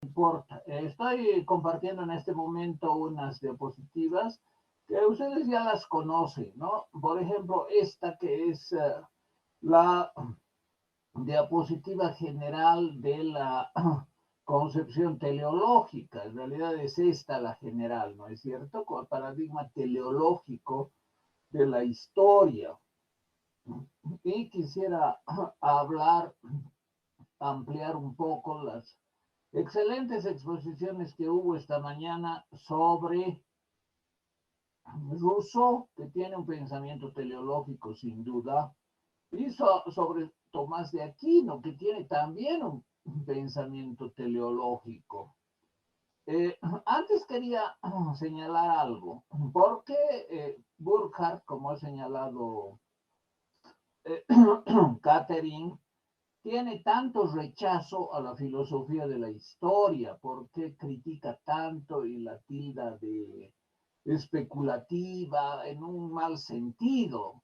importa. Estoy compartiendo en este momento unas diapositivas que ustedes ya las conocen, ¿no? Por ejemplo, esta que es la diapositiva general de la concepción teleológica. En realidad es esta la general, ¿no es cierto? Con el paradigma teleológico de la historia. Y quisiera hablar, ampliar un poco las excelentes exposiciones que hubo esta mañana sobre Rousseau, que tiene un pensamiento teleológico sin duda, y sobre Tomás de Aquino, que tiene también un pensamiento teleológico. Antes quería señalar algo, porque Burkhardt, como ha señalado Catherine, tiene tanto rechazo a la filosofía de la historia, por qué critica tanto y la tilda de especulativa en un mal sentido,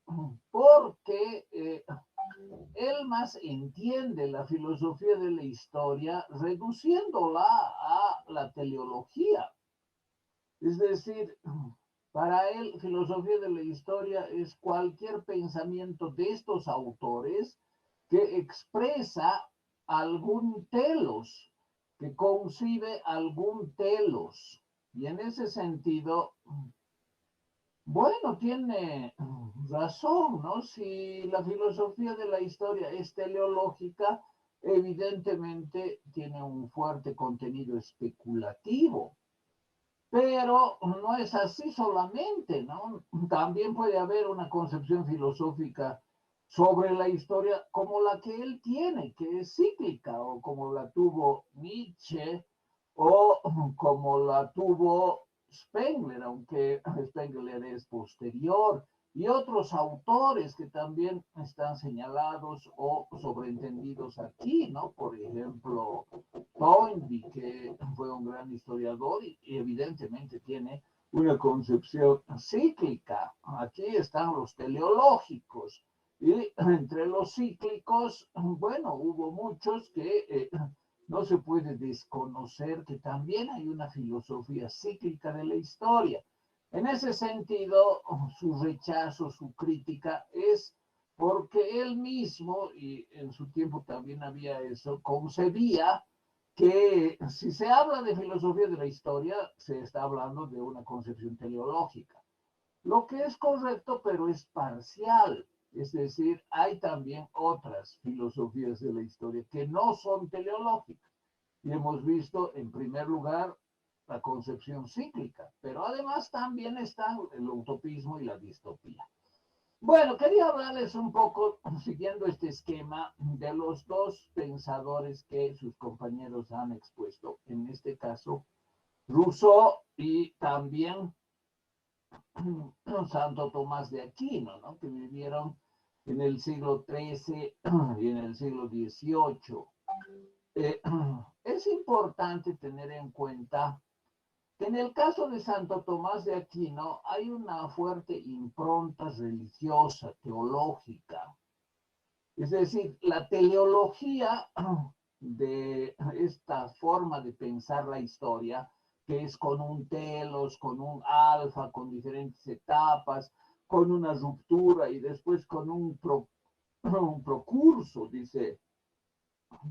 porque él más entiende la filosofía de la historia reduciéndola a la teleología. Es decir, para él, filosofía de la historia es cualquier pensamiento de estos autores que expresa algún telos, que concibe algún telos. Y en ese sentido, bueno, tiene razón, ¿no? Si la filosofía de la historia es teleológica, evidentemente tiene un fuerte contenido especulativo. Pero no es así solamente, ¿no? También puede haber una concepción filosófica sobre la historia como la que él tiene, que es cíclica, o como la tuvo Nietzsche, o como la tuvo Spengler, aunque Spengler es posterior, y otros autores que también están señalados o sobreentendidos aquí, ¿no? Por ejemplo, Toynbee, que fue un gran historiador y evidentemente tiene una concepción cíclica. Aquí están los teleológicos. Y entre los cíclicos, bueno, hubo muchos que no se puede desconocer que también hay una filosofía cíclica de la historia. En ese sentido, su rechazo, su crítica es porque él mismo, y en su tiempo también había eso, concebía que si se habla de filosofía de la historia, se está hablando de una concepción teleológica, lo que es correcto, pero es parcial. Es decir, hay también otras filosofías de la historia que no son teleológicas. Y hemos visto, en primer lugar, la concepción cíclica, pero además también están el utopismo y la distopía. Bueno, quería hablarles un poco, siguiendo este esquema, de los dos pensadores que sus compañeros han expuesto, en este caso, Rousseau y también Santo Tomás de Aquino, ¿no? Que vivieron en el siglo XIII y en el siglo XVIII. Eh, es importante tener en cuenta que en el caso de Santo Tomás de Aquino hay una fuerte impronta religiosa, teológica. Es decir, la teleología de esta forma de pensar la historia, que es con un telos, con un alfa, con diferentes etapas, con una ruptura y después con un procurso, dice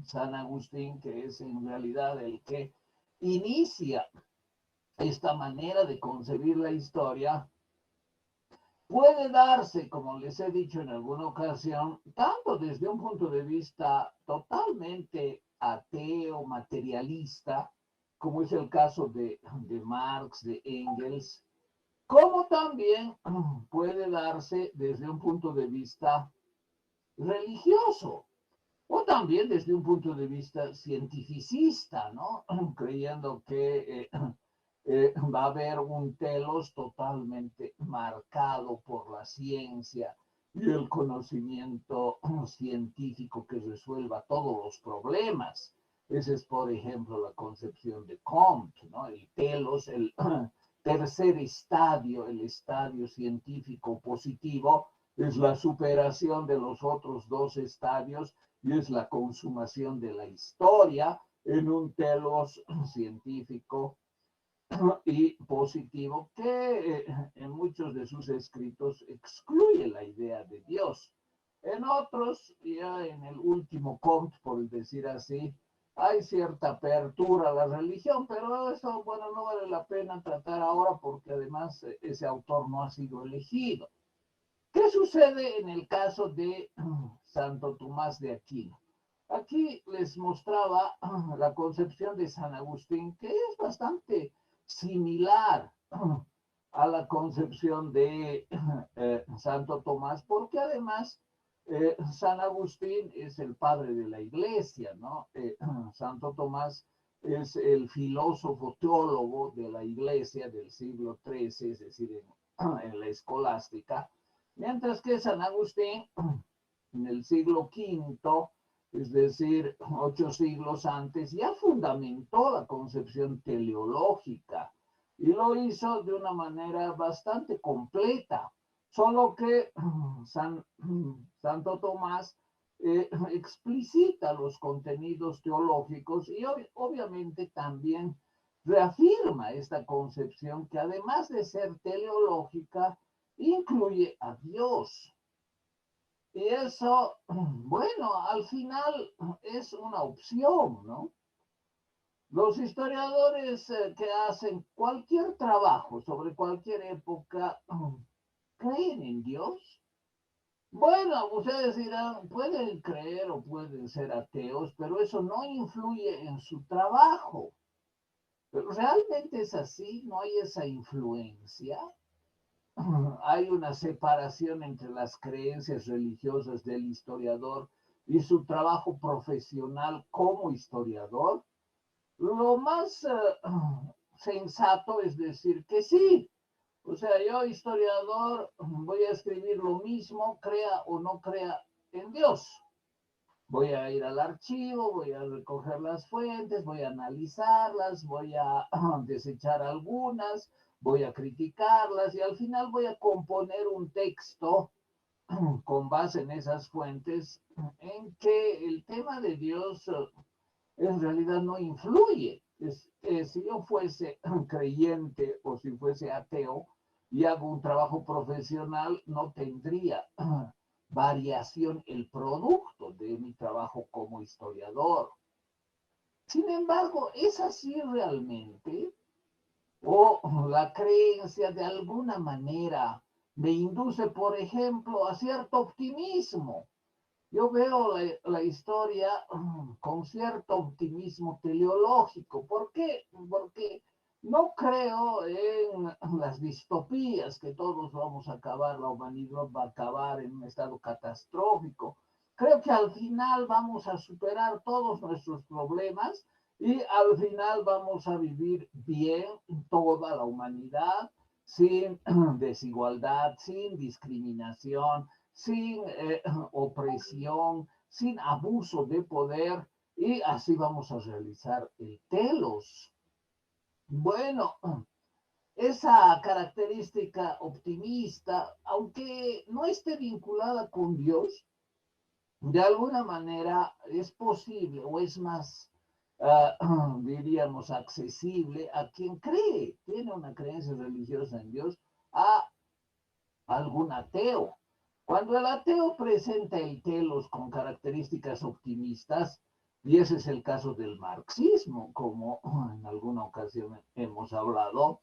San Agustín, que es en realidad el que inicia esta manera de concebir la historia, puede darse, como les he dicho en alguna ocasión, tanto desde un punto de vista totalmente ateo, materialista, como es el caso de Marx, de Engels, como también puede darse desde un punto de vista religioso, o también desde un punto de vista cientificista, ¿no? Creyendo que va a haber un telos totalmente marcado por la ciencia y el conocimiento científico que resuelva todos los problemas. Esa es, por ejemplo, la concepción de Comte, ¿no? El telos, el tercer estadio, el estadio científico positivo, es la superación de los otros dos estadios y es la consumación de la historia, en un telos científico y positivo que en muchos de sus escritos excluye la idea de Dios. En otros, ya en el último Comte, por decir así, hay cierta apertura a la religión, pero eso, bueno, no vale la pena tratar ahora porque además ese autor no ha sido elegido. ¿Qué sucede en el caso de Santo Tomás de Aquino? Aquí les mostraba la concepción de San Agustín, que es bastante similar a la concepción de Santo Tomás, porque además San Agustín es el padre de la iglesia, ¿no? Santo Tomás es el filósofo teólogo de la iglesia del siglo XIII, es decir, en la escolástica, mientras que San Agustín en el siglo V, es decir, 8 siglos antes, ya fundamentó la concepción teleológica y lo hizo de una manera bastante completa, solo que Santo Tomás explicita los contenidos teológicos y obviamente también reafirma esta concepción que además de ser teleológica, incluye a Dios. Y eso, bueno, al final es una opción, ¿no? Los historiadores que hacen cualquier trabajo sobre cualquier época, ¿creen en Dios? Bueno, ustedes dirán, pueden creer o pueden ser ateos, pero eso no influye en su trabajo. Pero realmente es así, no hay esa influencia. Hay una separación entre las creencias religiosas del historiador y su trabajo profesional como historiador. Lo más sensato es decir que sí. O sea, yo historiador voy a escribir lo mismo, crea o no crea en Dios. Voy a ir al archivo, voy a recoger las fuentes, voy a analizarlas, voy a desechar algunas, voy a criticarlas y al final voy a componer un texto con base en esas fuentes en que el tema de Dios en realidad no influye. Si yo fuese creyente o si fuese ateo y hago un trabajo profesional, no tendría variación el producto de mi trabajo como historiador. Sin embargo, ¿es así realmente? ¿O la creencia de alguna manera me induce, por ejemplo, a cierto optimismo? Yo veo la historia con cierto optimismo teleológico. ¿Por qué? Porque no creo en las distopías, que todos vamos a acabar, la humanidad va a acabar en un estado catastrófico. Creo que al final vamos a superar todos nuestros problemas y al final vamos a vivir bien toda la humanidad, sin desigualdad, sin discriminación, sin opresión, sin abuso de poder, y así vamos a realizar el telos. Bueno, esa característica optimista, aunque no esté vinculada con Dios, de alguna manera es posible o es más, diríamos, accesible a quien cree, tiene una creencia religiosa en Dios, a algún ateo. Cuando el ateo presenta el telos con características optimistas, y ese es el caso del marxismo, como en alguna ocasión hemos hablado,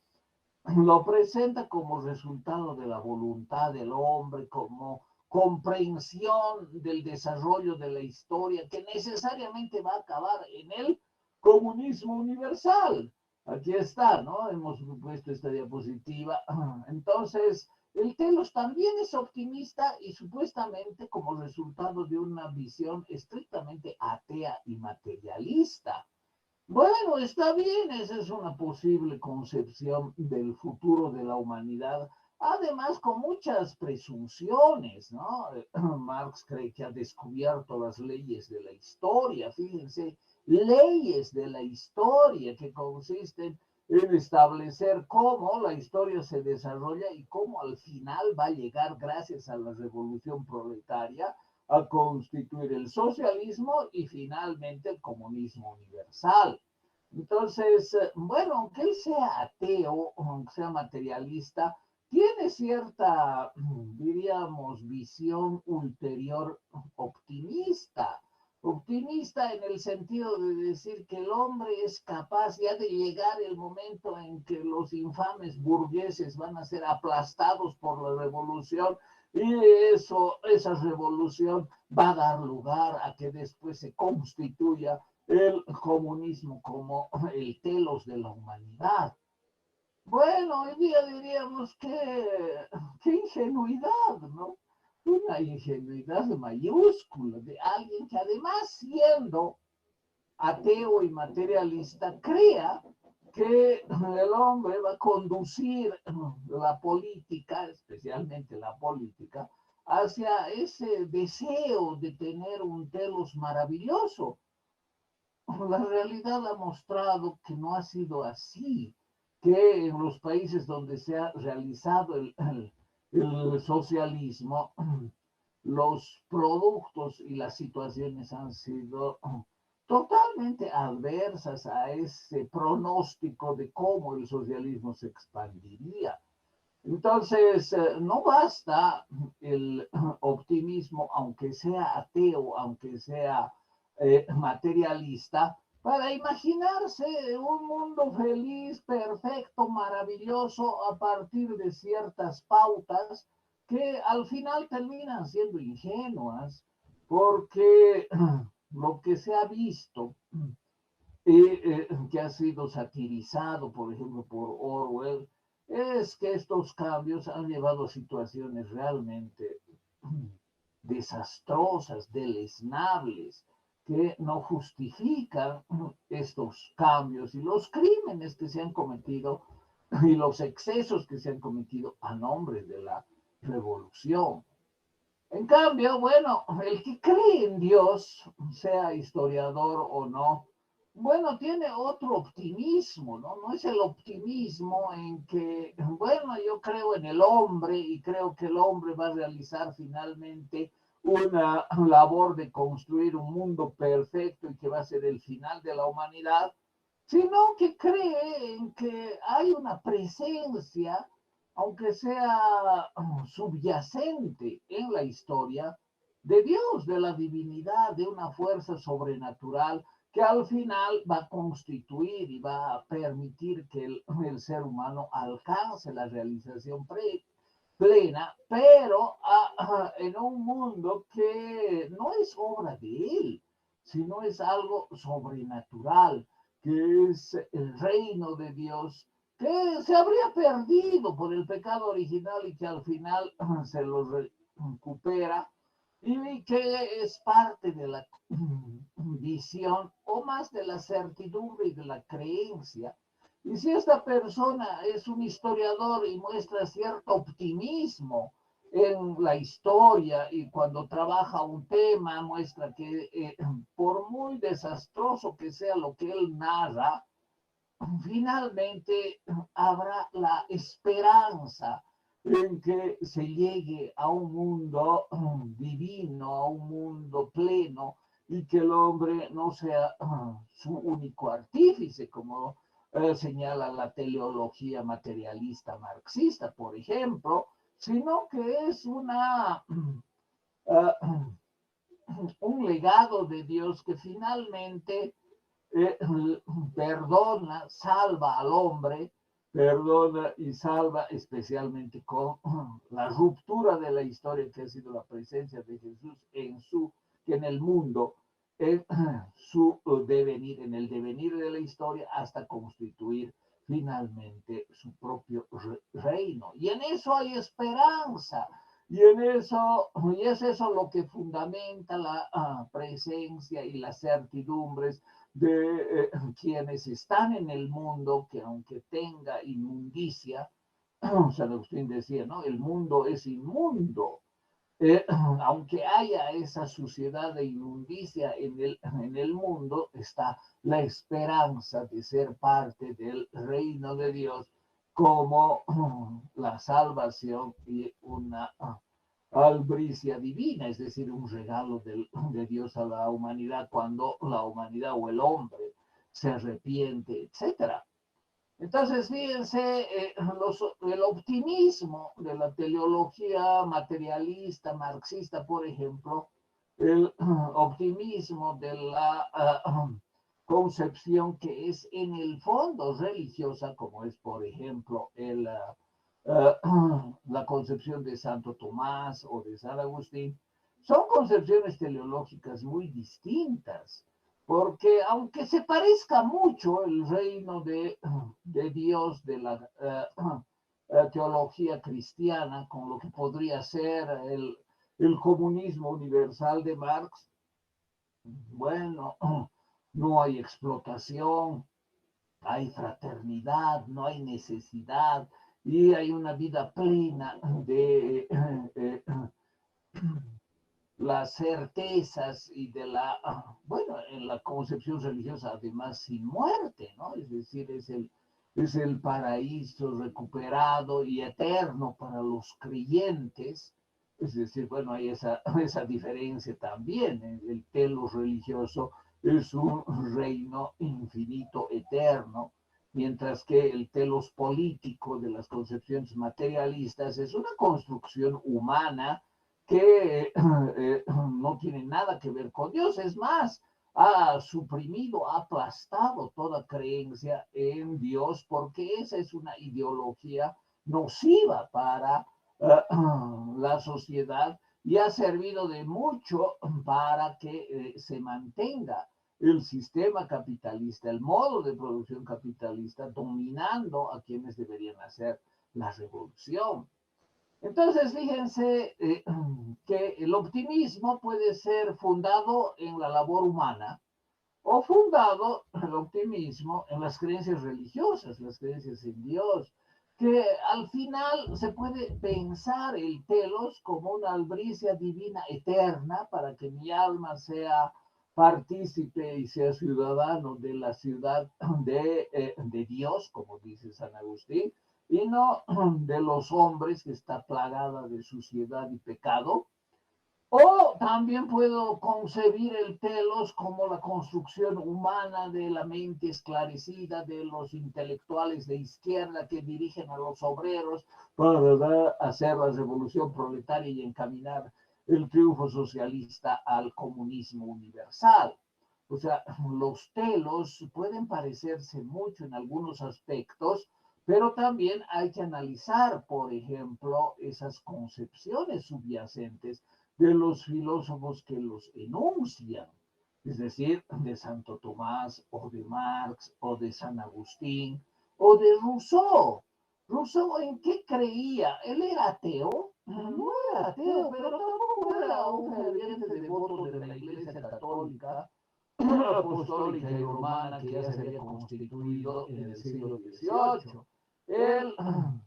lo presenta como resultado de la voluntad del hombre, como comprensión del desarrollo de la historia, que necesariamente va a acabar en el comunismo universal. Aquí está, ¿no? Hemos puesto esta diapositiva. Entonces, el telos también es optimista y supuestamente como resultado de una visión estrictamente atea y materialista. Bueno, está bien, esa es una posible concepción del futuro de la humanidad, además con muchas presunciones, ¿no? Marx cree que ha descubierto las leyes de la historia, fíjense, leyes de la historia que consisten en establecer cómo la historia se desarrolla y cómo al final va a llegar, gracias a la revolución proletaria, a constituir el socialismo y finalmente el comunismo universal. Entonces, bueno, aunque él sea ateo, aunque sea materialista, tiene cierta, diríamos, visión ulterior optimista. Optimista en el sentido de decir que el hombre es capaz ya de llegar el momento en que los infames burgueses van a ser aplastados por la revolución y esa revolución va a dar lugar a que después se constituya el comunismo como el telos de la humanidad. Bueno, hoy día diríamos que ingenuidad, ¿no? Una ingenuidad mayúscula de alguien que además siendo ateo y materialista crea que el hombre va a conducir la política, especialmente la política, hacia ese deseo de tener un telos maravilloso. La realidad ha mostrado que no ha sido así, que en los países donde se ha realizado el socialismo, los productos y las situaciones han sido totalmente adversas a ese pronóstico de cómo el socialismo se expandiría. Entonces, no basta el optimismo, aunque sea ateo, aunque sea materialista, para imaginarse un mundo feliz, perfecto, maravilloso, a partir de ciertas pautas que al final terminan siendo ingenuas, porque lo que se ha visto que ha sido satirizado, por ejemplo, por Orwell, es que estos cambios han llevado a situaciones realmente desastrosas, deleznables, que no justifican estos cambios y los crímenes que se han cometido y los excesos que se han cometido a nombre de la revolución. En cambio, bueno, el que cree en Dios, sea historiador o no, bueno, tiene otro optimismo, ¿no? No es el optimismo en que, bueno, yo creo en el hombre y creo que el hombre va a realizar finalmente una labor de construir un mundo perfecto y que va a ser el final de la humanidad, sino que cree en que hay una presencia, aunque sea subyacente en la historia, de Dios, de la divinidad, de una fuerza sobrenatural que al final va a constituir y va a permitir que el ser humano alcance la realización plena, pero en un mundo que no es obra de él, sino es algo sobrenatural, que es el reino de Dios, que se habría perdido por el pecado original y que al final se lo recupera y que es parte de la visión o más de la certidumbre y de la creencia. Y si esta persona es un historiador y muestra cierto optimismo en la historia y cuando trabaja un tema muestra que por muy desastroso que sea lo que él narra, finalmente habrá la esperanza en que se llegue a un mundo divino, a un mundo pleno, y que el hombre no sea su único artífice, como señala la teleología materialista marxista, por ejemplo, sino que es un legado de Dios que finalmente eh, perdona, salva al hombre, perdona y salva especialmente con la ruptura de la historia que ha sido la presencia de Jesús en el mundo, en su devenir, en el devenir de la historia hasta constituir finalmente su propio reino. Y en eso hay esperanza. Y es eso lo que fundamenta la presencia y las certidumbres de quienes están en el mundo, que aunque tenga inmundicia, San Agustín decía, ¿no? El mundo es inmundo. Aunque haya esa suciedad e inmundicia en el mundo, está la esperanza de ser parte del reino de Dios como la salvación y una albricia divina, es decir, un regalo de Dios a la humanidad cuando la humanidad o el hombre se arrepiente, etcétera. Entonces, fíjense, el optimismo de la teleología materialista, marxista, por ejemplo, el optimismo de la concepción que es en el fondo religiosa, como es, por ejemplo, la concepción de Santo Tomás o de San Agustín, son concepciones teleológicas muy distintas, porque aunque se parezca mucho el reino de Dios, de la teología cristiana, con lo que podría ser el comunismo universal de Marx, bueno, no hay explotación, hay fraternidad, no hay necesidad y hay una vida plena de las certezas y de bueno, en la concepción religiosa además sin muerte, ¿no? Es decir, es el paraíso recuperado y eterno para los creyentes. Es decir, bueno, hay esa diferencia también. El telos religioso es un reino infinito, eterno, mientras que el telos político de las concepciones materialistas es una construcción humana que no tiene nada que ver con Dios. Es más, ha suprimido, ha aplastado toda creencia en Dios porque esa es una ideología nociva para la sociedad y ha servido de mucho para que se mantenga el sistema capitalista, el modo de producción capitalista, dominando a quienes deberían hacer la revolución. Entonces, fíjense que el optimismo puede ser fundado en la labor humana o fundado el optimismo en las creencias religiosas, las creencias en Dios, que al final se puede pensar el telos como una albricia divina eterna para que mi alma sea partícipe y sea ciudadano de la ciudad de Dios, como dice San Agustín, y no de los hombres que está plagada de suciedad y pecado. O también puedo concebir el telos como la construcción humana de la mente esclarecida de los intelectuales de izquierda que dirigen a los obreros para hacer la revolución proletaria y encaminar el triunfo socialista al comunismo universal. O sea, los telos pueden parecerse mucho en algunos aspectos, pero también hay que analizar, por ejemplo, esas concepciones subyacentes de los filósofos que los enuncian, es decir, de Santo Tomás o de Marx o de San Agustín o de Rousseau. Rousseau, ¿en qué creía? ¿Él era ateo? No era ateo, pero tampoco era un ferviente devoto de la Iglesia Católica, apostólica y romana que ya se había constituido en el siglo XVIII. Él,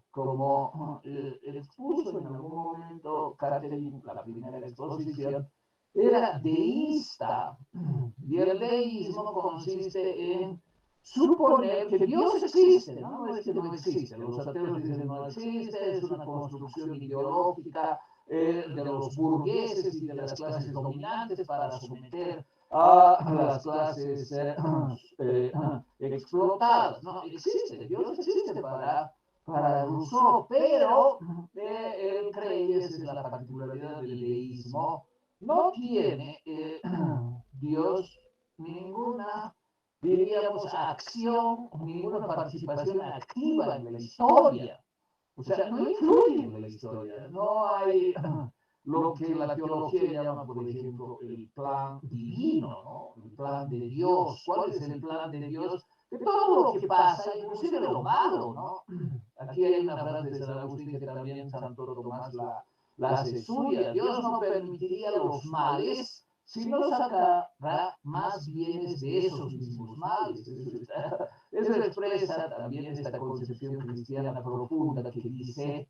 como expuso en algún momento Catherine, la primera exposición, era deísta. Y el deísmo consiste en suponer que Dios existe, ¿no? No es que no existe. Los ateos dicen no existe, es una construcción ideológica de los burgueses y de las clases dominantes para someter a las clases explotadas. No, existe, Dios existe para Rousseau, pero él cree, y esa es la particularidad del deísmo, no tiene Dios ninguna, diríamos, acción, ninguna participación activa en la historia. O sea, no influye en la historia, no hay lo que la teología llama, por ejemplo, el plan divino, ¿no? El plan de Dios. ¿Cuál es el plan de Dios? Que todo lo que pasa, inclusive lo malo, ¿no? Aquí hay una frase de San Agustín que también Santo Tomás la hace suya. Dios no permitiría los males, sino sacará más bienes de esos mismos males. Eso expresa también esta concepción cristiana profunda que dice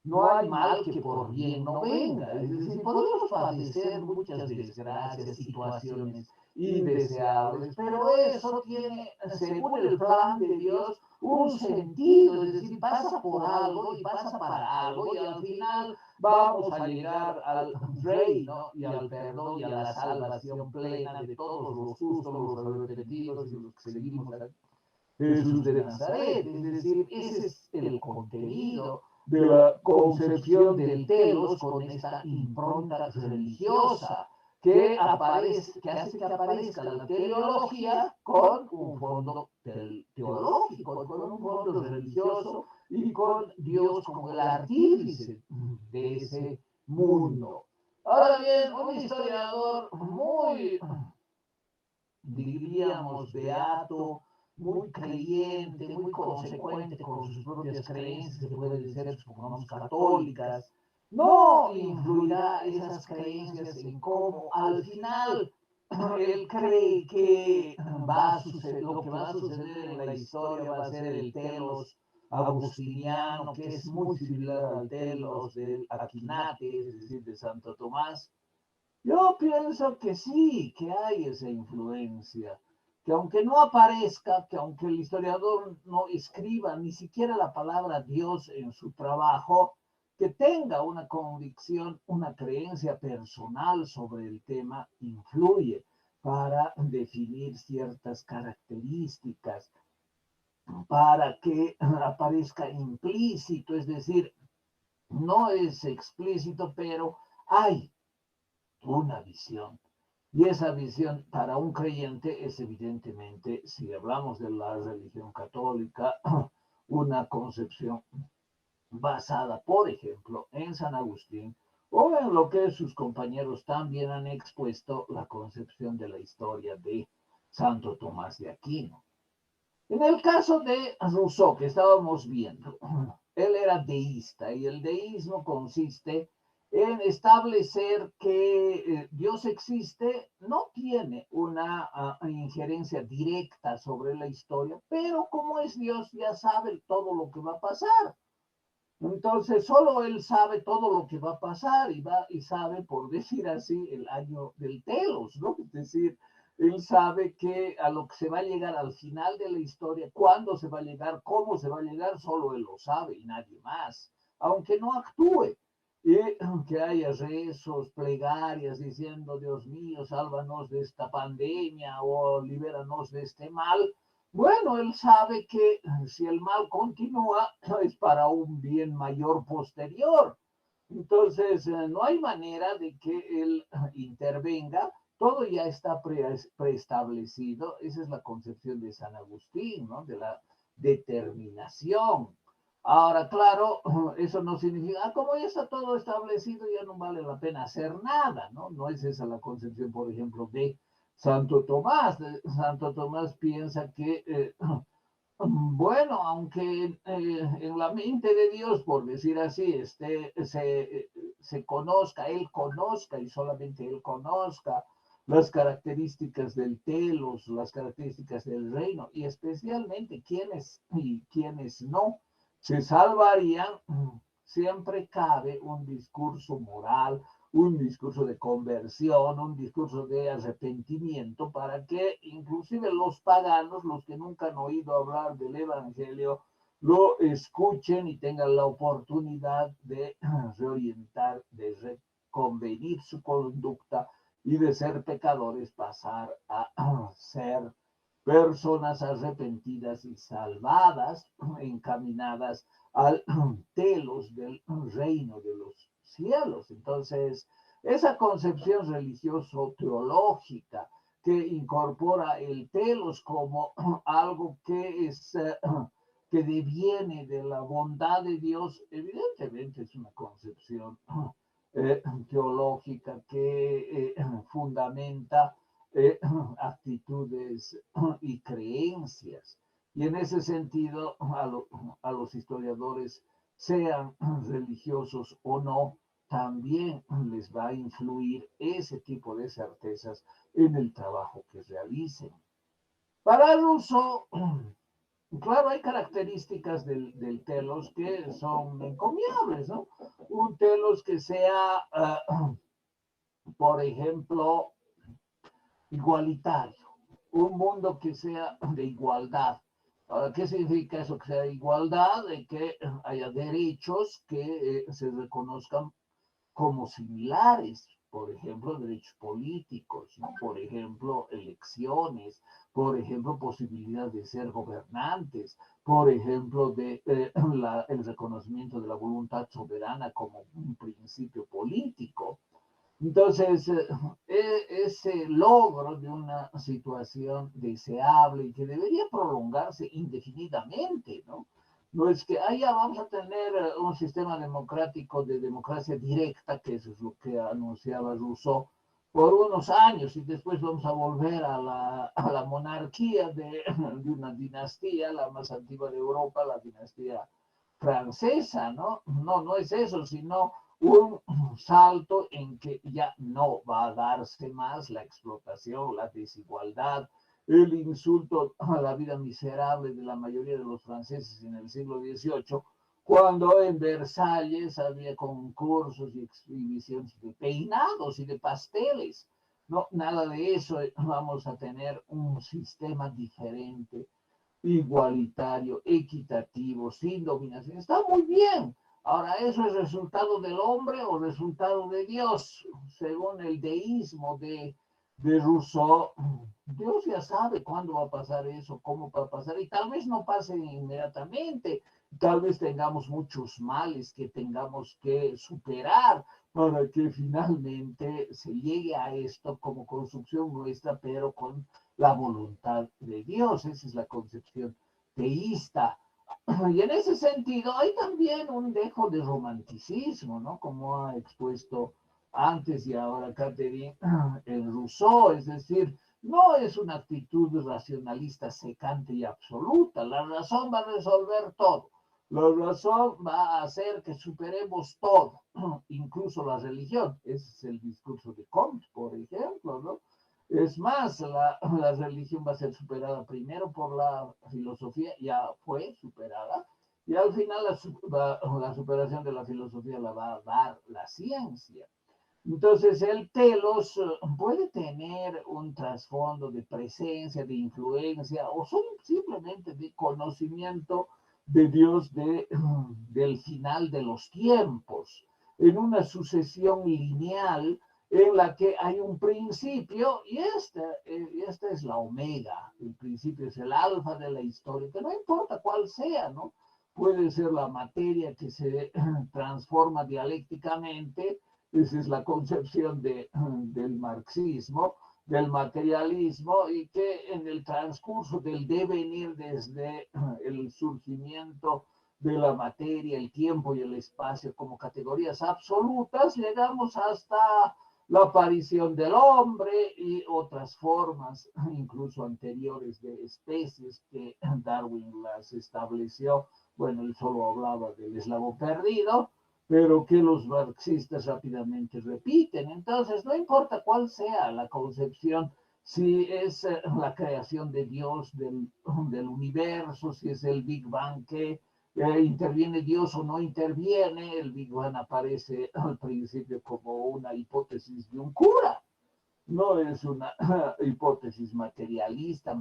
no hay mal que por bien no venga. Es decir, podemos padecer muchas desgracias, situaciones indeseables, pero eso tiene, según el plan de Dios, un sentido, es decir, pasa por algo y pasa para algo y al final vamos a llegar al reino y al perdón y a la salvación plena de todos los justos, los arrepentidos y los que seguimos a Jesús de Nazaret. Es decir, ese es el contenido de la concepción del telos con esta impronta religiosa que hace que aparezca la teleología con un fondo teológico, con un fondo religioso y con Dios como el artífice de ese mundo. Ahora bien, un historiador muy, diríamos, beato, muy creyente, muy consecuente con sus propias creencias, que pueden ser, supongamos, católicas, no influirá esas creencias en cómo al final él cree que va a suceder, lo que va a suceder en la historia va a ser el telos agustiniano, que es muy similar al telos del Aquinate, es decir, de Santo Tomás. Yo pienso que sí, que hay esa influencia, que aunque no aparezca, que aunque el historiador no escriba ni siquiera la palabra Dios en su trabajo, que tenga una convicción, una creencia personal sobre el tema, influye para definir ciertas características, para que aparezca implícito, es decir, no es explícito, pero hay una visión. Y esa visión para un creyente es evidentemente, si hablamos de la religión católica, una concepción basada, por ejemplo, en San Agustín o en lo que sus compañeros también han expuesto, la concepción de la historia de Santo Tomás de Aquino. En el caso de Rousseau, que estábamos viendo, él era deísta y el deísmo consiste en establecer que Dios existe, no tiene una injerencia directa sobre la historia, pero como es Dios ya sabe todo lo que va a pasar. Entonces, solo él sabe todo lo que va a pasar y sabe, por decir así, el año del telos, ¿no? Es decir, él sabe que a lo que se va a llegar al final de la historia, cuándo se va a llegar, cómo se va a llegar, solo él lo sabe y nadie más, aunque no actúe. Y que haya rezos, plegarias diciendo, Dios mío, sálvanos de esta pandemia o libéranos de este mal, bueno, él sabe que si el mal continúa es para un bien mayor posterior. Entonces, no hay manera de que él intervenga, todo ya está preestablecido. Esa es la concepción de San Agustín, ¿no? De la determinación. Ahora, claro, eso no significa, como ya está todo establecido, ya no vale la pena hacer nada, ¿no? No es esa la concepción, por ejemplo, de Santo Tomás. Santo Tomás piensa que, bueno, aunque en la mente de Dios, por decir así, se conozca, él conozca y solamente él conozca las características del telos, las características del reino y especialmente quienes y quienes no se salvarían, siempre cabe un discurso moral, un discurso de conversión, un discurso de arrepentimiento, para que inclusive los paganos, los que nunca han oído hablar del Evangelio, lo escuchen y tengan la oportunidad de reorientar, de reconvenir su conducta y de ser pecadores pasar a ser personas arrepentidas y salvadas, encaminadas al telos del reino de los cielos. Entonces, esa concepción religioso-teológica que incorpora el telos como algo que es que deviene de la bondad de Dios, evidentemente es una concepción teológica que fundamenta actitudes y creencias. Y en ese sentido, a los historiadores, sean religiosos o no, también les va a influir ese tipo de certezas en el trabajo que realicen. Para Rousseau, claro, hay características del telos que son encomiables, ¿no? Un telos que sea, por ejemplo, igualitario, un mundo que sea de igualdad. Ahora, ¿qué significa eso? Que sea igualdad, de que haya derechos que se reconozcan como similares, por ejemplo, derechos políticos, ¿no? Por ejemplo, elecciones, por ejemplo, posibilidad de ser gobernantes, por ejemplo, el reconocimiento de la voluntad soberana como un principio político. Entonces, ese logro de una situación deseable y que debería prolongarse indefinidamente, ¿no? No es que ya vamos a tener un sistema democrático de democracia directa, que eso es lo que anunciaba Rousseau, por unos años y después vamos a volver a la monarquía de una dinastía, la más antigua de Europa, la dinastía francesa, ¿no? No, no es eso, sino un salto en que ya no va a darse más la explotación, la desigualdad, el insulto a la vida miserable de la mayoría de los franceses en el siglo XVIII, cuando en Versalles había concursos y exhibiciones de peinados y de pasteles. No, nada de eso, vamos a tener un sistema diferente, igualitario, equitativo, sin dominación. Está muy bien. Ahora, ¿eso es resultado del hombre o resultado de Dios? Según el deísmo de Rousseau, Dios ya sabe cuándo va a pasar eso, cómo va a pasar, y tal vez no pase inmediatamente, tal vez tengamos muchos males que tengamos que superar para que finalmente se llegue a esto como construcción nuestra, pero con la voluntad de Dios. Esa es la concepción teísta. Y en ese sentido hay también un dejo de romanticismo, ¿no? Como ha expuesto antes y ahora Catherine en Rousseau, es decir, no es una actitud racionalista secante y absoluta. La razón va a resolver todo. La razón va a hacer que superemos todo, incluso la religión. Ese es el discurso de Comte, por ejemplo, ¿no? Es más, la religión va a ser superada primero por la filosofía, ya fue superada, y al final la superación de la filosofía la va a dar la ciencia. Entonces, el telos puede tener un trasfondo de presencia, de influencia, o simplemente de conocimiento de Dios del final de los tiempos, en una sucesión lineal en la que hay un principio y esta es la omega. El principio es el alfa de la historia, que no importa cuál sea, ¿no? Puede ser la materia que se transforma dialécticamente. Esa es la concepción del marxismo, del materialismo, y que en el transcurso del devenir desde el surgimiento de la materia, el tiempo y el espacio como categorías absolutas, llegamos hasta la aparición del hombre y otras formas, incluso anteriores de especies que Darwin las estableció. Bueno, él solo hablaba del eslabón perdido, pero que los marxistas rápidamente repiten. Entonces, no importa cuál sea la concepción, si es la creación de Dios, del universo, si es el Big Bang que interviene Dios o no interviene, el Big Bang aparece al principio como una hipótesis de un cura, no es una hipótesis materialista,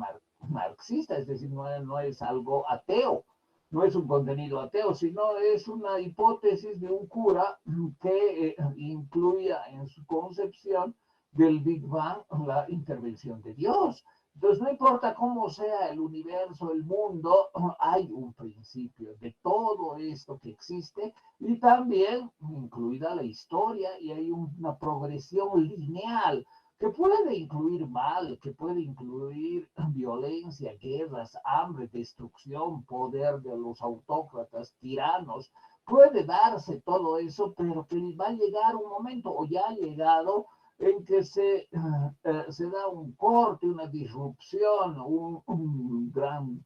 marxista, es decir, no es algo ateo, no es un contenido ateo, sino es una hipótesis de un cura que incluya en su concepción del Big Bang la intervención de Dios. Entonces, no importa cómo sea el universo, el mundo, hay un principio de todo esto que existe y también incluida la historia y hay una progresión lineal que puede incluir mal, que puede incluir violencia, guerras, hambre, destrucción, poder de los autócratas, tiranos. Puede darse todo eso, pero que va a llegar un momento, o ya ha llegado, en que se da un corte, una disrupción, un gran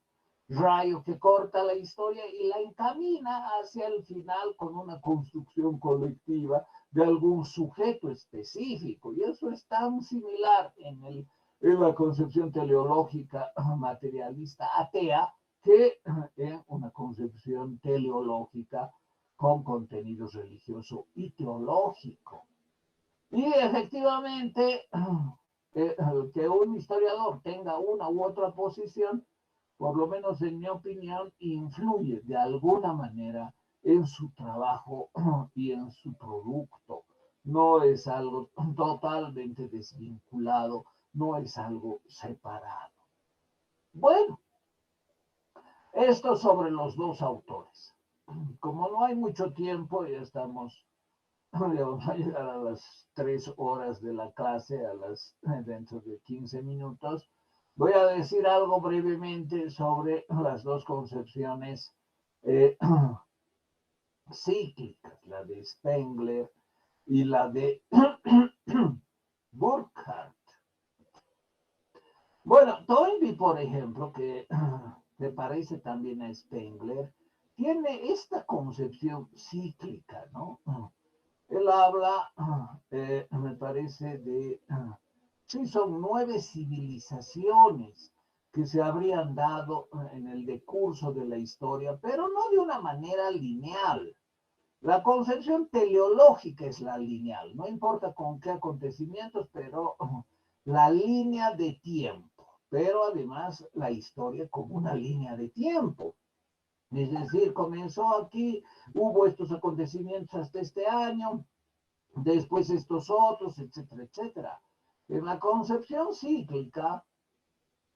rayo que corta la historia y la encamina hacia el final con una construcción colectiva de algún sujeto específico. Y eso es tan similar en la concepción teleológica materialista atea que en una concepción teleológica con contenido religioso y teológico. Y efectivamente, que un historiador tenga una u otra posición, por lo menos en mi opinión, influye de alguna manera en su trabajo y en su producto. no es algo totalmente desvinculado, no es algo separado. Bueno, esto sobre los dos autores. Como no hay mucho tiempo, ya estamos, ya vamos a llegar a las 3 horas de la clase, dentro de 15 minutos. Voy a decir algo brevemente sobre las dos concepciones eh, cíclicas, la de Spengler y la de Burkhardt. Bueno, Toynbee, por ejemplo, que me parece también a Spengler, tiene esta concepción cíclica, ¿no? Él habla, me parece, sí, son 9 civilizaciones que se habrían dado en el decurso de la historia, pero no de una manera lineal. La concepción teleológica es la lineal, no importa con qué acontecimientos, pero la línea de tiempo, pero además la historia como una línea de tiempo. Es decir, comenzó aquí, hubo estos acontecimientos hasta este año, después estos otros, etcétera, etcétera. En la concepción cíclica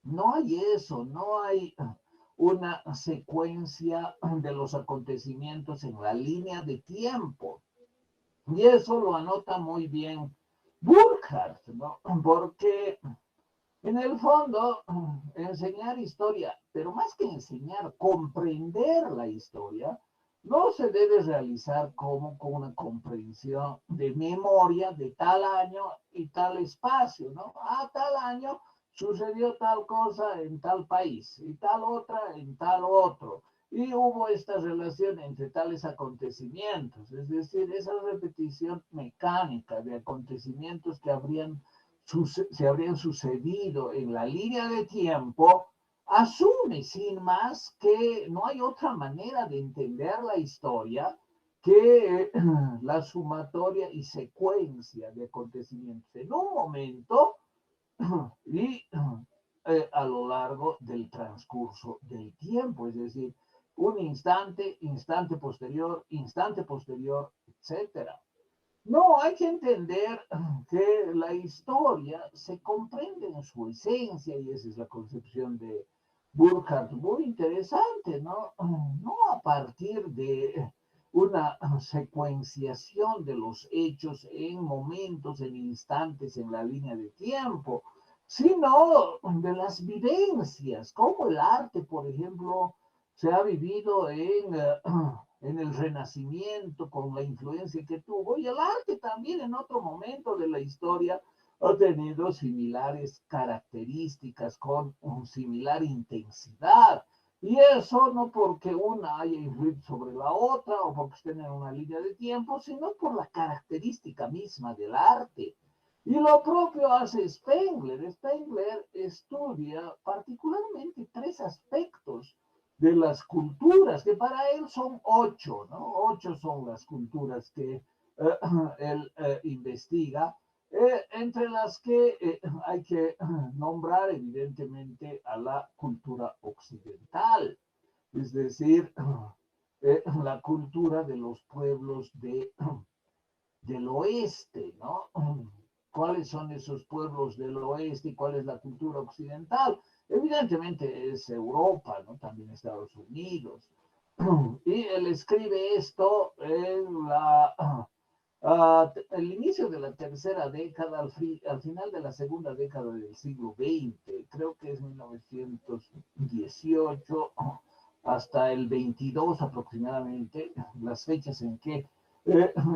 no hay eso, no hay una secuencia de los acontecimientos en la línea de tiempo. Y eso lo anota muy bien Burkhardt, ¿no? Porque en el fondo, enseñar historia, pero más que enseñar, comprender la historia, no se debe realizar como con una comprensión de memoria de tal año y tal espacio, ¿no? Ah, tal año sucedió tal cosa en tal país y tal otra en tal otro. Y hubo esta relación entre tales acontecimientos, es decir, esa repetición mecánica de acontecimientos que se habrían sucedido en la línea de tiempo, asume sin más que no hay otra manera de entender la historia que la sumatoria y secuencia de acontecimientos en un momento y a lo largo del transcurso del tiempo, es decir, un instante, instante posterior, etcétera. No, hay que entender que la historia se comprende en su esencia y esa es la concepción de Burkhardt, muy interesante, ¿no? No a partir de una secuenciación de los hechos en momentos, en instantes, en la línea de tiempo, sino de las vivencias, como el arte, por ejemplo, se ha vivido en el Renacimiento, con la influencia que tuvo, y el arte también en otro momento de la historia ha tenido similares características, con similar intensidad. Y eso no porque una haya influido sobre la otra o porque estén en una línea de tiempo, sino por la característica misma del arte. Y lo propio hace Spengler. Spengler estudia particularmente 3 aspectos de las culturas, que para él son 8, ¿no? 8 son las culturas que él investiga, entre las que hay que nombrar evidentemente a la cultura occidental, es decir, la cultura de los pueblos del oeste, ¿no? ¿Cuáles son esos pueblos del oeste y cuál es la cultura occidental? Evidentemente es Europa, ¿no? También Estados Unidos. Y él escribe esto en el inicio de la tercera década, al final de la segunda década del siglo XX, creo que es 1918 hasta el 22 aproximadamente, las fechas en que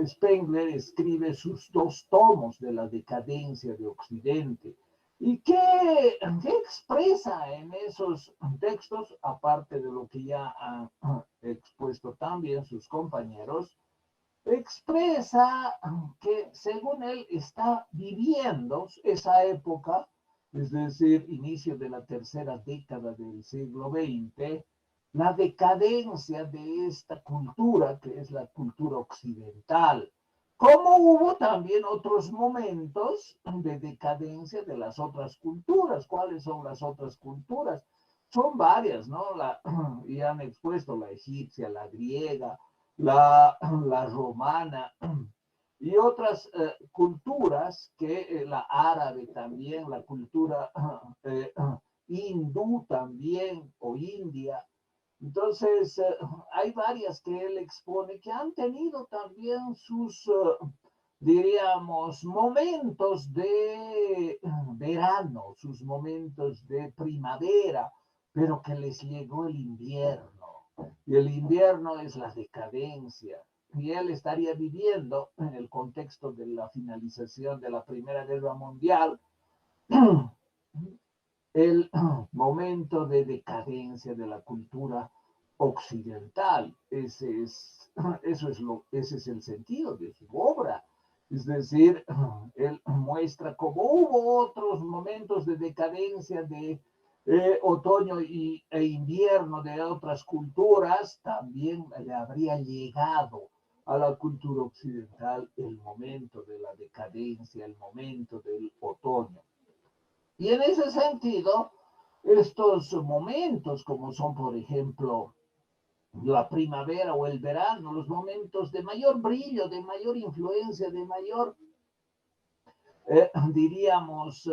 Spengler escribe sus 2 tomos de la decadencia de Occidente. ¿Y qué expresa en esos textos, aparte de lo que ya han expuesto también sus compañeros? Expresa que según él está viviendo esa época, es decir, inicio de la tercera década del siglo XX, la decadencia de esta cultura, que es la cultura occidental, como hubo también otros momentos de decadencia de las otras culturas. ¿Cuáles son las otras culturas? Son varias, ¿no? Y han expuesto la egipcia, la griega, la romana, y otras culturas, que la árabe también, la cultura hindú también, o india. Entonces, hay varias que él expone que han tenido también sus, diríamos, momentos de verano, sus momentos de primavera, pero que les llegó el invierno. Y el invierno es la decadencia. Y él estaría viviendo en el contexto de la finalización de la Primera Guerra Mundial el momento de decadencia de la cultura occidental. Ese es el sentido de su obra. Es decir, él muestra cómo hubo otros momentos de decadencia de otoño e invierno de otras culturas, también le habría llegado a la cultura occidental el momento de la decadencia, el momento del otoño. Y en ese sentido, estos momentos, como son, por ejemplo, la primavera o el verano, los momentos de mayor brillo, de mayor influencia, de mayor, diríamos,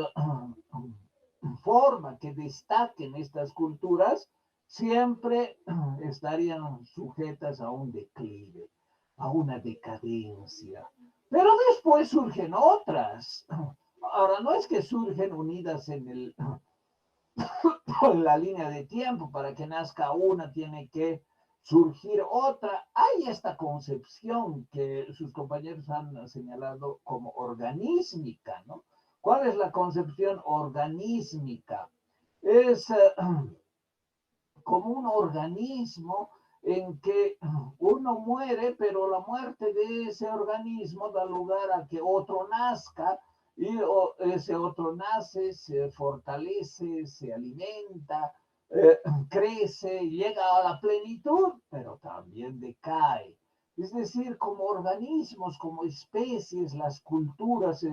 forma que destaquen estas culturas, siempre estarían sujetas a un declive, a una decadencia. Pero después surgen otras. Ahora, no es que surgen unidas en la línea de tiempo, para que nazca una tiene que surgir otra. Hay esta concepción que sus compañeros han señalado como organísmica, ¿no? ¿Cuál es la concepción organísmica? Es como un organismo en que uno muere, pero la muerte de ese organismo da lugar a que otro nazca, y ese otro nace, se fortalece, se alimenta, eh, crece, llega a la plenitud, pero también decae. Es decir, como organismos, como especies, las culturas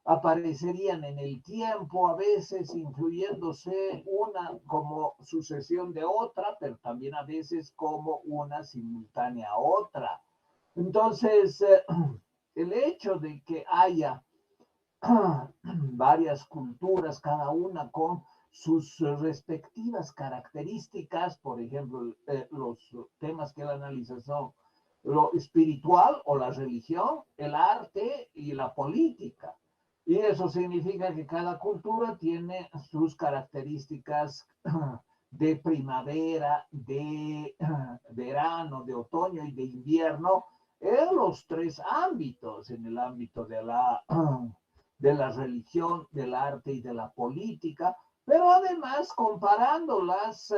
aparecerían en el tiempo, a veces incluyéndose una como sucesión de otra, pero también a veces como una simultánea a otra. Entonces, el hecho de que haya varias culturas, cada una con sus respectivas características, por ejemplo, los temas que él analiza son lo espiritual o la religión, el arte y la política. Y eso significa que cada cultura tiene sus características de primavera, de verano, de otoño y de invierno en los tres ámbitos, en el ámbito de la religión, del arte y de la política, pero además comparando las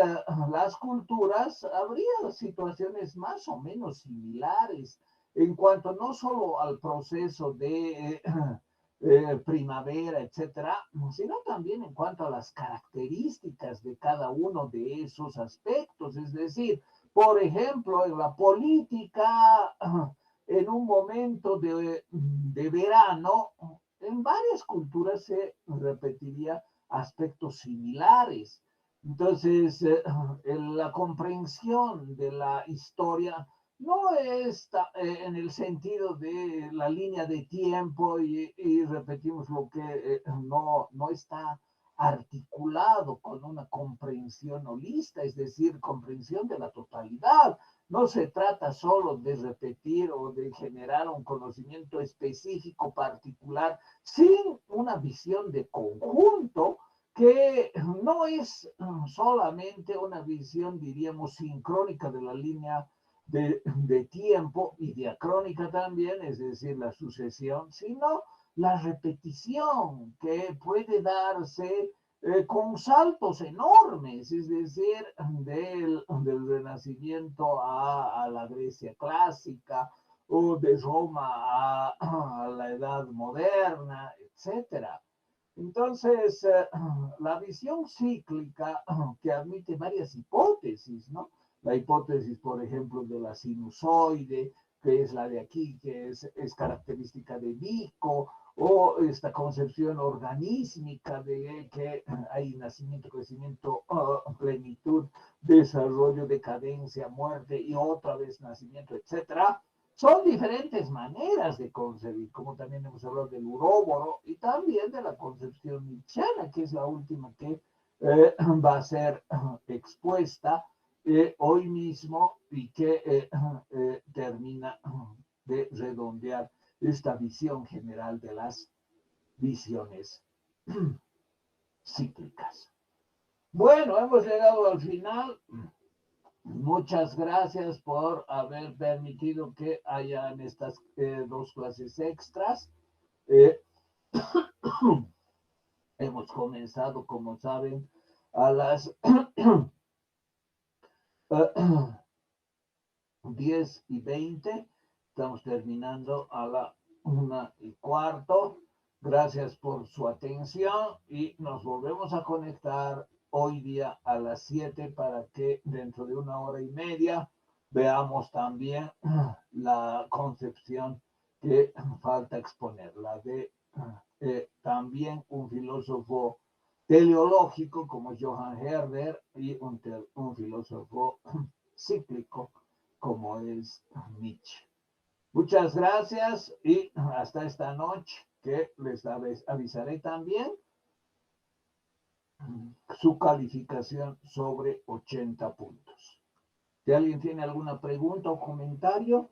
culturas, habría situaciones más o menos similares en cuanto no solo al proceso de primavera, etcétera, sino también en cuanto a las características de cada uno de esos aspectos. Es decir, por ejemplo, en la política, en un momento de verano, en varias culturas se repetiría aspectos similares. Entonces, la comprensión de la historia no está en el sentido de la línea de tiempo y repetimos lo que no está articulado con una comprensión holista, es decir, comprensión de la totalidad. No se trata solo de repetir o de generar un conocimiento específico particular sin una visión de conjunto que no es solamente una visión, diríamos, sincrónica de la línea de tiempo y diacrónica también, es decir, la sucesión, sino la repetición que puede darse con saltos enormes, es decir, del Renacimiento a la Grecia clásica o de Roma a la Edad Moderna, etcétera. Entonces, la visión cíclica que admite varias hipótesis, ¿no? La hipótesis, por ejemplo, de la sinusoide, que es la de aquí, que es característica de Vico, o esta concepción organísmica de que hay nacimiento, crecimiento, plenitud, desarrollo, decadencia, muerte y otra vez nacimiento, etcétera. Son diferentes maneras de concebir, como también hemos hablado del uróboro y también de la concepción nietzscheana, que es la última que va a ser expuesta hoy mismo y que termina de redondear esta visión general de las visiones cíclicas. Bueno, hemos llegado al final. Muchas gracias por haber permitido que hayan estas dos clases extras. Eh, hemos comenzado, como saben, a las 10:20. Estamos terminando a la 1:15. Gracias por su atención y nos volvemos a conectar hoy día a las 7 para que dentro de 1 hora y media veamos también la concepción que falta exponer, la de también un filósofo teleológico como Johann Herder y un filósofo cíclico como es Nietzsche. Muchas gracias y hasta esta noche que les avisaré también su calificación sobre 80 puntos. Si alguien tiene alguna pregunta o comentario.